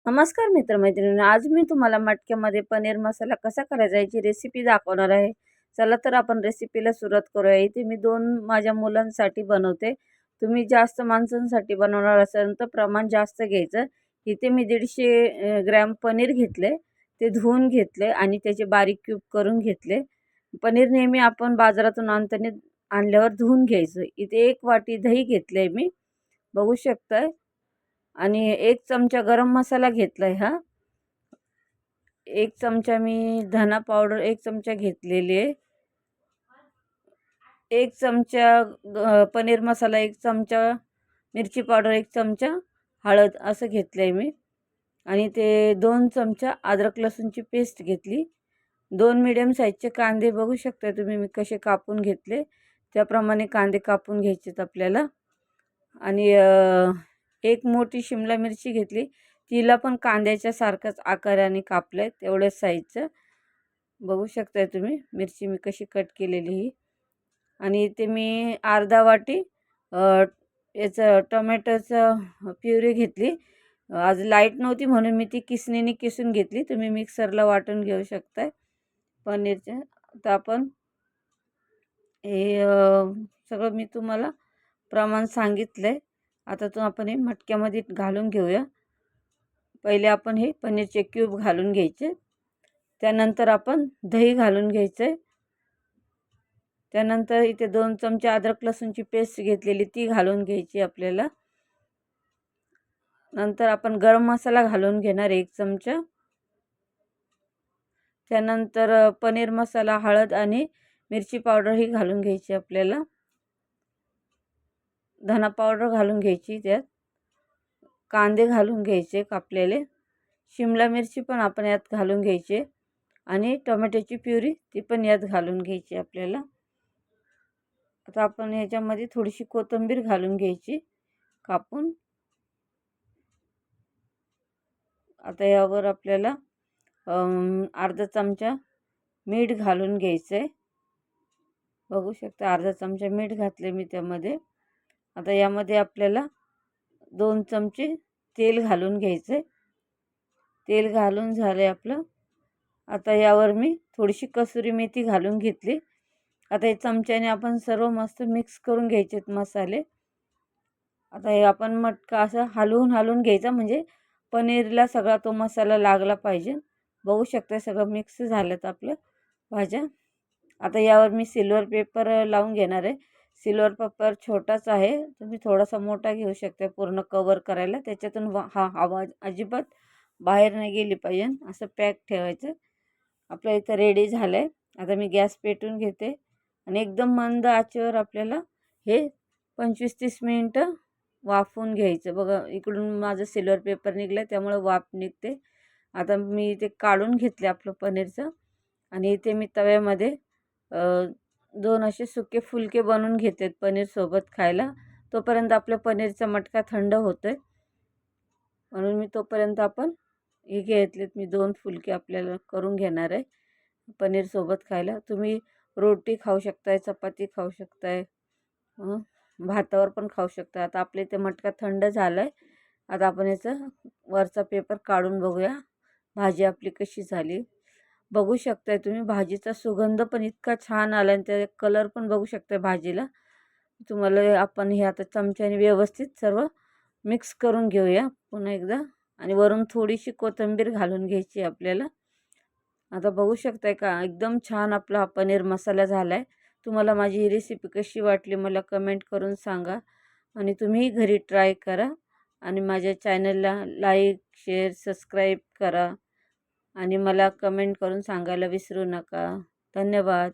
नमस्कार मित्रमैत्रिणी, आज मी तुम्हाला मटक्यामध्ये पनीर मसाला कसा करायचा याची रेसिपी दाखवणार आहे. चला तर आपण रेसिपीला सुरुवात करूया. इथे मी 2 माझ्या मुलांसाठी बनवते. तुम्ही जास्त माणसांसाठी बनवणार असाल तर प्रमाण जास्त घ्यायचं. इथे मी 150 ग्रॅम पनीर घेतले. ते धुवून घेतले आणि त्याचे बारीक क्यूब करून घेतले. पनीर नेहमी आपण बाजारातून आणल्यावर धुवून घ्यायचं. इथे 1 वाटी दही घेतलंय मी, बघू शकताय. आणि 1 चमचा गरम मसाला घेतलाय हा. 1 चमचा मी धना पावडर 1 चमचा घेतलेली आहे. 1 चमचा पनीर मसाला, 1 चमचा मिरची पावडर, 1 चमचा हळद असं घेतलंय मी. आणि ते 2 चमचा अद्रक लसूणची पेस्ट घेतली. 2 मीडियम साईजचे कांदे बघू शकता तुम्ही मी कसे कापून घेतले. त्याप्रमाणे कांदे कापून घ्यायचेत आपल्याला. आणि एक मोठी शिमला मिरची घेतली. तिला पण कांद्याच्या सारखंच आकाराने कापलंय, तेवढ्याच साईजचं. बघू शकताय तुम्ही मिरची मी कशी कट केलेली ही. आणि इथे मी अर्धा वाटी याचं टोमॅटोचं प्युरी घेतली. आज लाईट नव्हती म्हणून मी ती किसणीने किसून घेतली. तुम्ही मिक्सरला वाटून घेऊ शकताय पनीरचं. तर आपण हे सगळं मी तुम्हाला प्रमाण सांगितलंय. आता तो आपण हे मटक्यामध्ये घालून घेऊया. पहिले आपण हे पनीरचे क्यूब घालून घ्यायचे. त्यानंतर आपण दही घालून घ्यायचे. त्यानंतर इथे 2 चमचे अद्रक लसूणची पेस्ट घेतलेली ती घालून घ्यायची आपल्याला. नंतर आपण गरम मसाला घालून घेणार 1 चमचा. त्यानंतर पनीर मसाला, हळद आणि मिरची पावडर ही घालून घ्यायची आपल्याला. धना पावडर घालून घ्यायची त्यात. कांदे घालून घ्यायचे कापलेले. शिमला मिरची पण आपण यात घालून घ्यायची. आणि टोमॅटोची प्युरी ती पण यात घालून घ्यायची आपल्याला. आता आपण ह्याच्यामध्ये थोडीशी कोथिंबीर घालून घ्यायची कापून. आता यावर आपल्याला अर्धा चमचा मीठ घालून घ्यायचं आहे. बघू शकता अर्धा चमचा मीठ घातले मी त्यामध्ये. आता यामध्ये आपल्याला 2 चमचे तेल घालून घ्यायचं. तेल घालून झाले आपलं. आता यावर मी थोडीशी कसुरी मेथी घालून घेतली. आता हे चमच्याने आपण सर्व मस्त मिक्स करून घ्यायचेत मसाले. आता हे आपण मटका असं हलवून घ्यायचा, म्हणजे पनीरला सगळा तो मसाला लागला पाहिजे. बघू शकता सगळं मिक्स झालं आपलं भाज्या. आता यावर मी सिल्वर पेपर लावून घेणार आहे. सिल्वर पेपर छोटाच आहे, तुम्ही थोडासा मोठा घेऊ शकता पूर्ण कवर करायला. त्याच्यातून हवा अजिबात बाहेर नाही गेली पाहिजे, असं पॅक ठेवायचं. आपलं इथं रेडी झालं आहे. आता मी गॅस पेटवून घेते आणि एकदम मंद आचेवर आपल्याला हे 25-30 मिनिटं वाफवून घ्यायचं. बघा इकडून माझं सिल्वर पेपर निघलं त्यामुळे वाफ निघते. आता मी ते काढून घेतले आपलं पनीरचं. आणि इथे मी तव्यामध्ये 2 असे सुके फुलके बनवून घेते पनीरसोबत खायला. तोपर्यंत आपलं पनीरचा मटका थंड होतो आहे, म्हणून मी तोपर्यंत आपण हे घेतलेत मी 2 फुलके आपल्याला करून घेणार आहे पनीरसोबत खायला. तुम्ही रोटी खाऊ शकताय, चपाती खाऊ शकताय, भातावर पण खाऊ शकता. आता आपल्या इथे मटका थंड झाला आहे. आता आपण याचा वरचा पेपर काढून बघूया भाजी आपली कशी झाली. बघू शकताय तुम्ही भाजीचा सुगंध पण इतका छान आला आणि त्या कलर पण बघू शकताय भाजीला. तुम्हाला आपण हे आता चमच्याने व्यवस्थित सर्व मिक्स करून घेऊया पुन्हा एकदा. आणि वरून थोडीशी कोथिंबीर घालून घ्यायची आपल्याला. आता बघू शकताय का एकदम छान आपला हा पनीर मसाला झाला आहे. तुम्हाला माझी ही रेसिपी कशी वाटली मला कमेंट करून सांगा. आणि तुम्ही घरी ट्राय करा. आणि माझ्या चॅनलला लाईक, शेअर, सबस्क्राईब करा. आणि मला कमेंट करून सांगायला विसरू नका. धन्यवाद.